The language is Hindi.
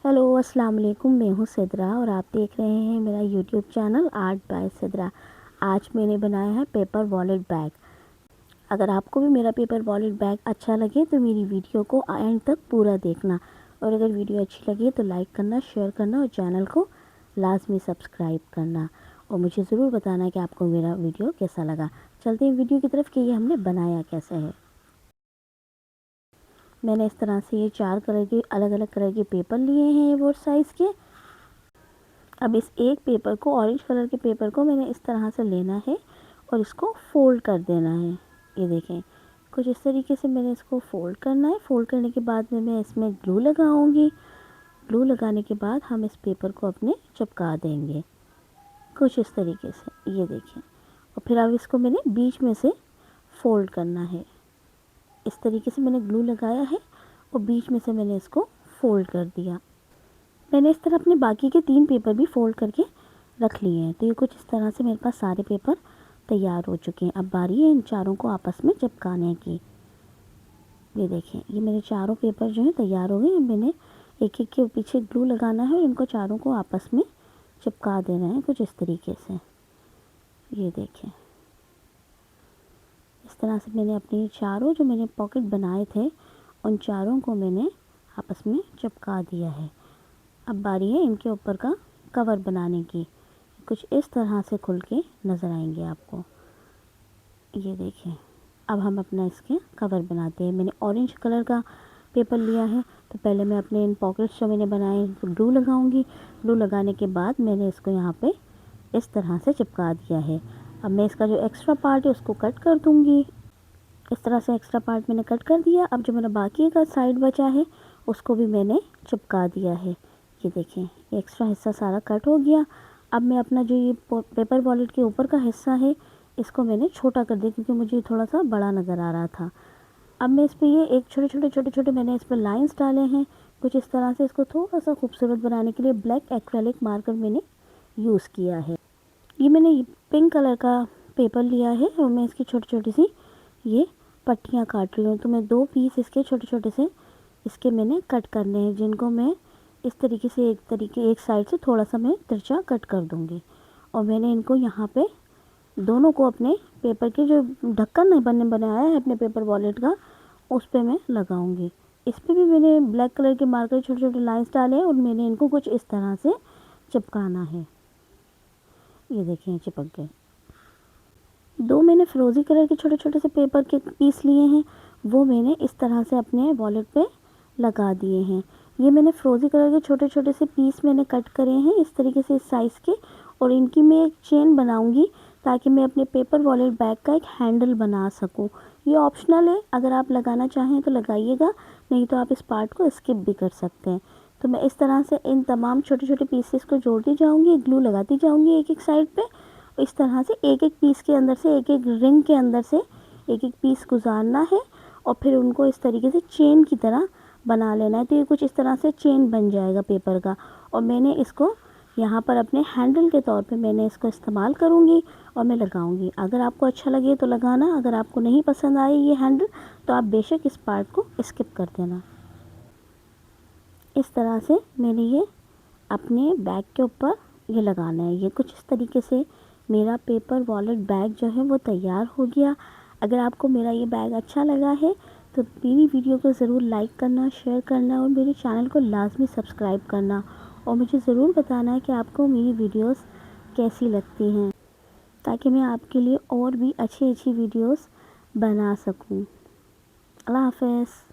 हेलो अस्सलाम वालेकुम। मैं हूँ सिद्रा और आप देख रहे हैं मेरा YouTube channel art bye Sidra. आज मैंने बनाया है पेपर वॉलेट बैग। अगर आपको भी मेरा पेपर वॉलेट बैग अच्छा लगे तो मेरी वीडियो को एंड तक पूरा देखना, और अगर वीडियो अच्छी लगे तो लाइक करना, शेयर करना और चैनल को लाजमी सब्सक्राइब करना, और मुझे ज़रूर बताना कि आपको मेरा वीडियो कैसा लगा। चलते हैं वीडियो की तरफ कि ये हमने बनाया कैसे है। मैंने इस तरह से ये 4 कलर के अलग अलग कलर के पेपर लिए हैं वो साइज़ के। अब इस एक पेपर को, ऑरेंज कलर के पेपर को मैंने इस तरह से लेना है और इसको फ़ोल्ड कर देना है। ये देखें, कुछ इस तरीके से मैंने इसको फ़ोल्ड करना है। फ़ोल्ड करने के बाद में मैं इसमें ग्लू लगाऊंगी। ग्लू लगाने के बाद हम इस पेपर को अपने चिपका देंगे कुछ इस तरीके से। ये देखें, और फिर अब इसको मैंने बीच में से फ़ोल्ड करना है। इस तरीके से मैंने ग्लू लगाया है और बीच में से मैंने इसको फ़ोल्ड कर दिया। मैंने इस तरह अपने बाकी के 3 पेपर भी फ़ोल्ड करके रख लिए हैं। तो ये कुछ इस तरह से मेरे पास सारे पेपर तैयार हो चुके हैं। अब बारी है इन चारों को आपस में चिपकाने की। ये देखें, ये मेरे चारों पेपर जो हैं तैयार हो गए। अब मैंने एक एक के पीछे ग्लू लगाना है और इनको चारों को आपस में चिपका देना है कुछ इस तरीके से। ये देखें, इस तरह से मैंने अपने चारों जो मैंने पॉकेट बनाए थे उन चारों को मैंने आपस में चिपका दिया है। अब बारी है इनके ऊपर का कवर बनाने की। कुछ इस तरह से खुल के नज़र आएंगे आपको। ये देखें, अब हम अपना इसके कवर बनाते हैं। मैंने ऑरेंज कलर का पेपर लिया है, तो पहले मैं अपने इन पॉकेट्स जो मैंने बनाए तो ग्लू लगाऊंगी। ग्लू लगाने के बाद मैंने इसको यहाँ पे इस तरह से चिपका दिया है। अब मैं इसका जो एक्स्ट्रा पार्ट है उसको कट कर दूँगी। इस तरह से एक्स्ट्रा पार्ट मैंने कट कर दिया। अब जो मेरा बाकी का साइड बचा है उसको भी मैंने चिपका दिया है। ये देखें, ये एक्स्ट्रा हिस्सा सारा कट हो गया। अब मैं अपना जो ये पेपर वॉलेट के ऊपर का हिस्सा है इसको मैंने छोटा कर दिया, क्योंकि मुझे थोड़ा सा बड़ा नज़र आ रहा था। अब मैं इस पर ये एक छोटे छोटे मैंने इस पर लाइन्स डाले हैं कुछ इस तरह से। इसको थोड़ा सा खूबसूरत बनाने के लिए ब्लैक एक्रेलिक मार्कर मैंने यूज़ किया है। ये मैंने पिंक कलर का पेपर लिया है और मैं इसकी छोटी छोटी सी ये पट्टियाँ काट रही हूँ। तो मैं 2 पीस इसके छोटे छोटे से इसके मैंने कट करने हैं, जिनको मैं इस तरीके से एक साइड से थोड़ा सा मैं तिरछा कट कर दूँगी। और मैंने इनको यहाँ पे दोनों को अपने पेपर के जो ढक्कन बनाया है अपने पेपर वॉलेट का उस पर मैं लगाऊंगी। इस पर भी मैंने ब्लैक कलर के मार्कर छोटे छोटे लाइन्स डाले हैं और मैंने इनको कुछ इस तरह से चिपकाना है। ये देखिए, चिपक गए। 2 मैंने फिरोज़ी कलर के छोटे छोटे से पेपर के पीस लिए हैं, वो मैंने इस तरह से अपने वॉलेट पे लगा दिए हैं। ये मैंने फिरोज़ी कलर के छोटे छोटे से पीस मैंने कट करे हैं इस तरीके से, इस साइज़ के, और इनकी मैं एक चेन बनाऊंगी ताकि मैं अपने पेपर वॉलेट बैग का एक हैंडल बना सकूं। ये ऑप्शनल है, अगर आप लगाना चाहें तो लगाइएगा, नहीं तो आप इस पार्ट को स्किप भी कर सकते हैं। तो मैं इस तरह से इन तमाम छोटे छोटे पीसेस को जोड़ती जाऊँगी, ग्लू लगाती जाऊँगी एक एक साइड पर। इस तरह से एक एक पीस के अंदर से, एक एक रिंग के अंदर से एक एक पीस गुजारना है और फिर उनको इस तरीके से चेन की तरह बना लेना है। तो ये कुछ इस तरह से चेन बन जाएगा पेपर का, और मैंने इसको यहाँ पर अपने हैंडल के तौर पे मैंने इसको इस्तेमाल करूँगी और मैं लगाऊँगी। अगर आपको अच्छा लगे तो लगाना, अगर आपको नहीं पसंद आए ये हैंडल तो आप बेशक इस पार्ट को स्किप कर देना। इस तरह से मैंने ये अपने बैग के ऊपर ये लगाना है। ये कुछ इस तरीके से मेरा पेपर वॉलेट बैग जो है वो तैयार हो गया। अगर आपको मेरा ये बैग अच्छा लगा है तो मेरी वीडियो को ज़रूर लाइक करना, शेयर करना और मेरे चैनल को लाजमी सब्सक्राइब करना, और मुझे ज़रूर बताना है कि आपको मेरी वीडियोस कैसी लगती हैं, ताकि मैं आपके लिए और भी अच्छी अच्छी वीडियोस बना सकूं। अल्लाह हाफ़िज़।